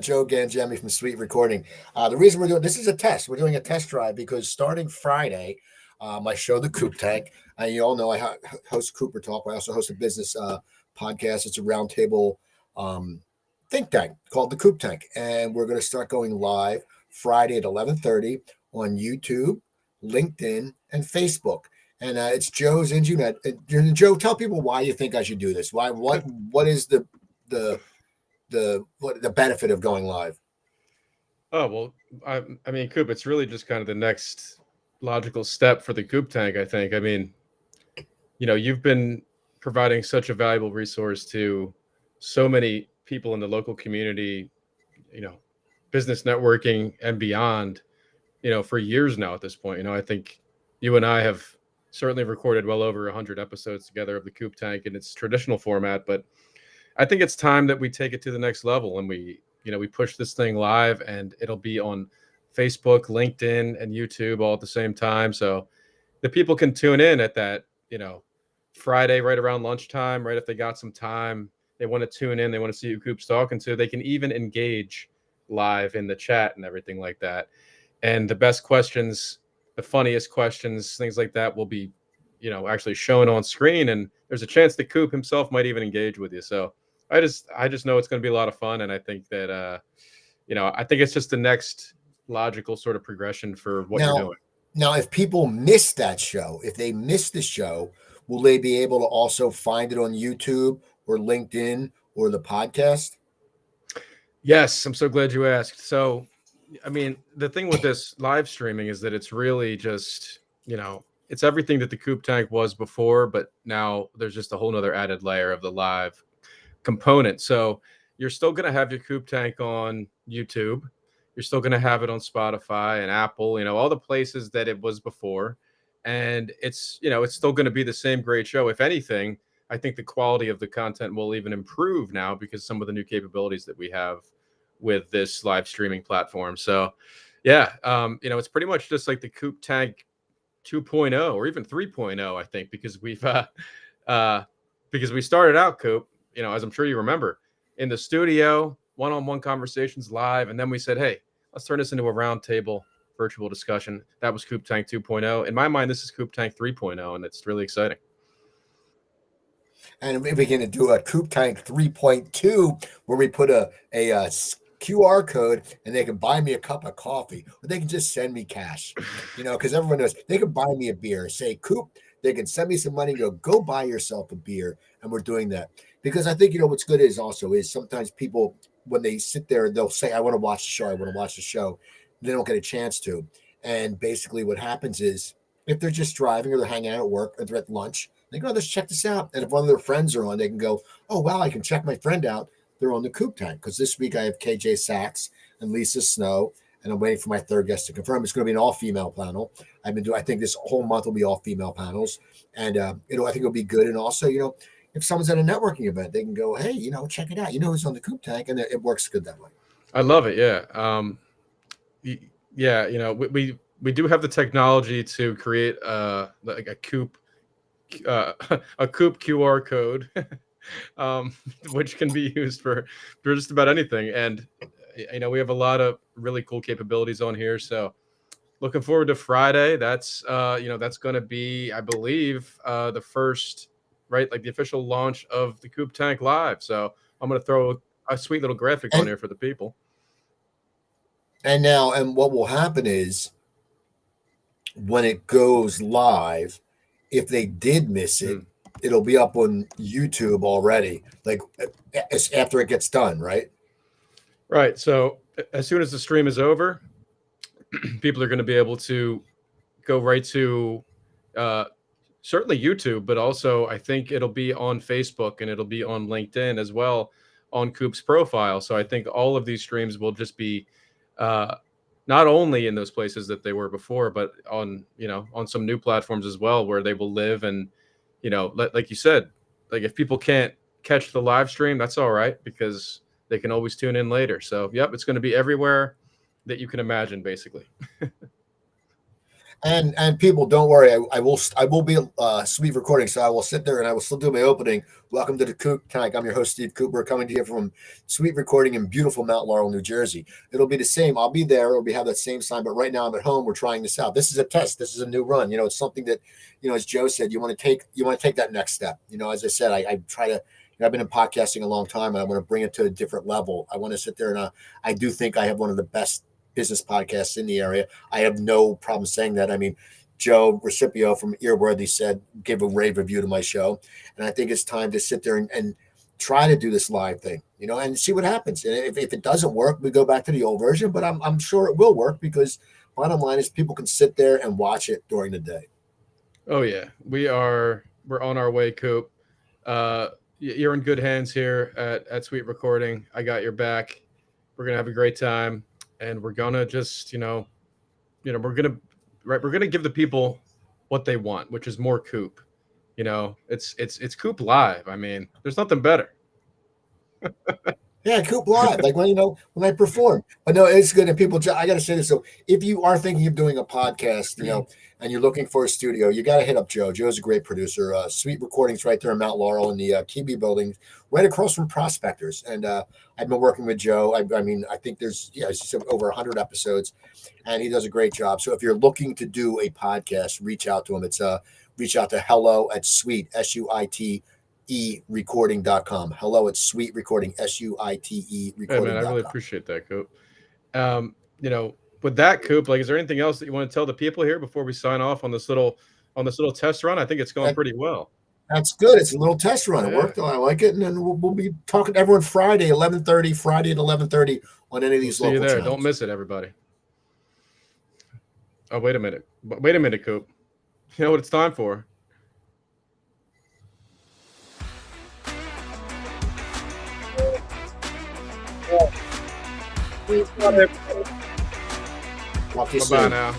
Joe Gangemi from Sweet Recording. The reason we're doing this is a test. We're doing a test drive because starting Friday, I show the Coop Tank. You all know I host Cooper Talk. I also host a business podcast. It's a roundtable um, think tank called the Coop Tank, and we're going to start going live Friday at 11:30 on YouTube, LinkedIn, and Facebook. And it's Joe's Internet. And Joe, tell people why you think I should do this. Why? What is the the benefit of going live? Oh, well, I mean, Coop, it's really just kind of the next logical step for the Coop tank, I think. I mean, you've been providing such a valuable resource to so many people in the local community, you know, business networking and beyond, for years now at this point. I think you and I have certainly recorded well over 100 episodes together of the Coop tank in its traditional format, but I think it's time that we take it to the next level and we push this thing live and it'll be on Facebook, LinkedIn, and YouTube all at the same time. So the people can tune in at that, Friday right around lunchtime, right if they got some time, they want to tune in, they want to see who Coop's talking to, they can even engage live in the chat and everything like that. And the best questions, the funniest questions, things like that will be, actually shown on screen. And there's a chance that Coop himself might even engage with you. So I just know it's going to be a lot of fun, and I think that I think it's just the next logical sort of progression for what you're Now, doing. now, if people miss that show, if they miss the show, will they be able to also find it on YouTube or LinkedIn or the podcast? Yes, I'm so glad you asked. So, I mean, the thing with this live streaming is that it's really just it's everything that the Coop Tank was before, but now there's just a whole nother added layer of the live component. So you're still going to have your Coop Tank on YouTube. You're still going to have it on Spotify and Apple, all the places that it was before. And it's still going to be the same great show. If anything, I think the quality of the content will even improve now because some of the new capabilities that we have with this live streaming platform. So, yeah, it's pretty much just like the Coop Tank 2.0 or even 3.0, I think, uh, because we started out, Coop, as I'm sure you remember, in the studio, one-on-one conversations live, and then we said, hey, let's turn this into a roundtable virtual discussion. That was Coop Tank 2.0. In my mind, this is Coop Tank 3.0, and it's really exciting. And we're going to do a Coop Tank 3.2 where we put a QR code and they can buy me a cup of coffee or they can just send me cash, because everyone knows they can buy me a beer. Say, Coop, they can send me some money. Go buy yourself a beer. And we're doing that because I think, what's good is sometimes people, when they sit there, they'll say, I want to watch the show. I want to watch the show. They don't get a chance to. And basically what happens is if they're just driving or they're hanging out at work or they're at lunch, they go, let's check this out. And if one of their friends are on, they can go, oh, wow, I can check my friend out. They're on the Coop Tank because this week I have KJ Sachs and Lisa Snow, and I'm waiting for my third guest to confirm. It's going to be an all-female panel. I think this whole month will be all-female panels, and I think it'll be good. And also, if someone's at a networking event, they can go, hey, check it out. Who's on the Coop Tank, and it works good that way. I love it. Yeah. Yeah. We do have the technology to create like a Coop a Coop QR code, which can be used for just about anything. And we have a lot of really cool capabilities on here. So looking forward to Friday. That's going to be, I believe, the first, right, like the official launch of the Coop Tank Live. So I'm going to throw a sweet little graphic on And here for the people. and what will happen is when it goes live, if they did miss it, Mm. it'll be up on YouTube already, like after it gets done, right? Right. So as soon as the stream is over, people are going to be able to go right to uh, certainly YouTube, but also I think it'll be on Facebook and it'll be on LinkedIn as well on Coop's profile. So I think all of these streams will just be uh, not only in those places that they were before, but on some new platforms as well where they will live. And like you said, like if people can't catch the live stream, that's all right because they can always tune in later. So yep, it's going to be everywhere that you can imagine, basically. And people, don't worry. I will be Sweet recording, so I will sit there and I will still do my opening. Welcome to the Coop Tank. I'm your host, Steve Cooper, coming to you from Sweet Recording in beautiful Mount Laurel, New Jersey. It'll be the same. I'll be there. It'll be have that same sign. But right now I'm at home. We're trying this out. This is a test. This is a new run. It's something that, as Joe said, you want to take that next step. As I said, I try to. I've been in podcasting a long time, and I want to bring it to a different level. I want to sit there and I do think I have one of the best business podcasts in the area. I have no problem saying that. I mean, Joe Recipio from Earworthy gave a rave review to my show. And I think it's time to sit there and try to do this live thing, and see what happens. And if it doesn't work, we go back to the old version, but I'm sure it will work, because bottom line is people can sit there and watch it during the day. Oh yeah. We're on our way, Coop. You're in good hands here at Sweet Recording. I got your back. We're going to have a great time. And we're gonna just, we're gonna give the people what they want, which is more Coop. It's Coop live. I mean, there's nothing better. Yeah, Coop live, like when I perform. But no, it's good. And people, I got to say this. So if you are thinking of doing a podcast, and you're looking for a studio, you got to hit up Joe. Joe's a great producer. Sweet Recordings right there in Mount Laurel in the Kiwi building, right across from Prospectors. And I've been working with Joe. I mean, I think there's, as you said, over 100 episodes, and he does a great job. So if you're looking to do a podcast, reach out to him. It's reach out to hello@sweet, SUITE recording.com. Hello, it's Sweet Recording, SUITE recording. Hey man, I really appreciate that, Coop. With that, Coop, like, is there anything else that you want to tell the people here before we sign off on this little test run? I think it's going pretty well. That's good. It's a little test run. It worked. I like it. And then we'll be talking to everyone Friday at 11:30 on any of these local channels. Don't miss it, everybody. Oh, wait a minute. Wait a minute, Coop. You know what it's time for? Talk to you Bye-bye soon. now.